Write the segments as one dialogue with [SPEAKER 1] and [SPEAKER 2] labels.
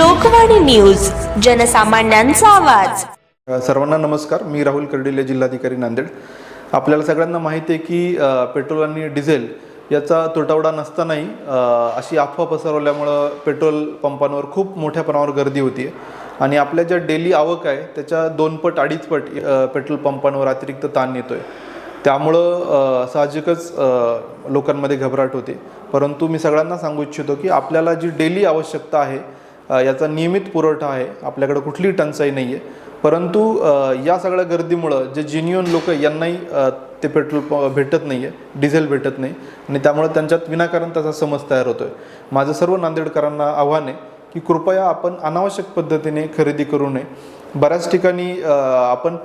[SPEAKER 1] Lokvani news, जनसामान्यांचा आवाज।
[SPEAKER 2] सर्वांना नमस्कार। मी राहुल कर्डिले, जिल्हाधिकारी नांदेड। आपल्याला सगळ्यांना माहिती आहे की पेट्रोल आणि डिझेल याचा तुटवडा नसतानाही अशी अफवा पसरवल्यामुळे पेट्रोल पंपांवर खूप मोठ्या प्रमाणावर गर्दी होती आणि आपल्या ज्या डेली आवक आहे त्याच्या 2 पट 2.5 पट पेट्रोल पंपांवर अतिरिक्त ताण येतोय। त्यामुळं साहजिकच लोकांमध्ये घबराट होते। परंतु मी सगळ्यांना सांगू इच्छितो की आपल्याला जी डेली आवश्यकता आहे याचा नियमित पुरवठा आहे, आपल्याकडे कुठलीही टंचाई नाही आहे। परंतु या सगळ्या गर्दीमुळं जे जेन्युइन लोक यांनाही ते पेट्रोल भेटत नाही आहे, डिझेल भेटत नाही आणि त्यामुळे त्यांच्यात विनाकारण त्याचा समज तयार होतोय। माझं सर्व नांदेडकरांना आव्हान आहे की कृपया आपण अनावश्यक पद्धतीने खरेदी करू नये। बऱ्याच ठिकाणी आपण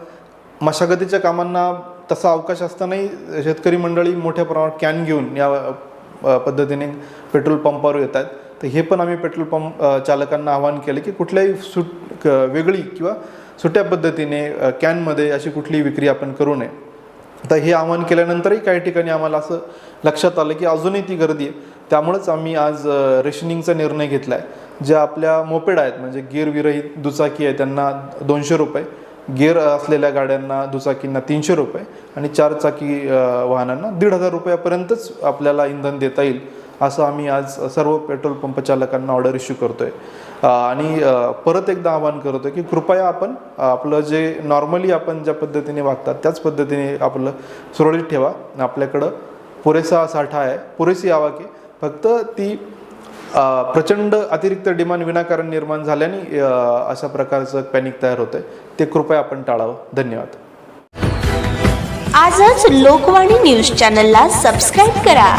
[SPEAKER 2] मशागतीच्या कामांना तसा अवकाश असतानाही शेतकरी मंडळी मोठ्या प्रमाणात कॅन घेऊन या पद्धतीने पेट्रोल पंपावर येतात। तर हे पण आम्ही पेट्रोल पंप चालकांना आवाहन केले की कुठल्याही वेगळी किंवा सुट्या पद्धतीने कॅनमध्ये अशी कुठलीही विक्री आपण करू नये। तर हे आवाहन केल्यानंतरही काही ठिकाणी आम्हाला असं लक्षात आलं की अजूनही ती गर्दी आहे। त्यामुळेच आम्ही आज रेशनिंगचा निर्णय घेतला आहे। ज्या आपल्या मोपेड आहेत, म्हणजे गिअरविरहित दुचाकी आहे, त्यांना 200 रुपये, गिअर असलेल्या गाड्यांना दुचाकींना 300 रुपये आणि 4 चाकी वाहनांना 1,500 रुपयापर्यंतच आपल्याला इंधन देता येईल, असं आम्ही आज सर्व पेट्रोल पंप चालकांना ऑर्डर इश्यू करतोय। आणि परत एकदा आवाहन करतोय की कृपया आपण आपलं जे नॉर्मली आपण ज्या पद्धतीने वागतात त्याच पद्धतीने आपलं सुरळीत ठेवा। आपल्याकडं पुरेसा साठा आहे, पुरेशी आवक आहे, फक्त ती प्रचंड अतिरिक्त डिमांड विनाकारण निर्माण झाल्याने अशा प्रकारचं पॅनिक तयार होतंय, ते कृपया आपण टाळावं। धन्यवाद।
[SPEAKER 1] आजच लोकवाणी न्यूज चॅनलला सबस्क्राईब करा।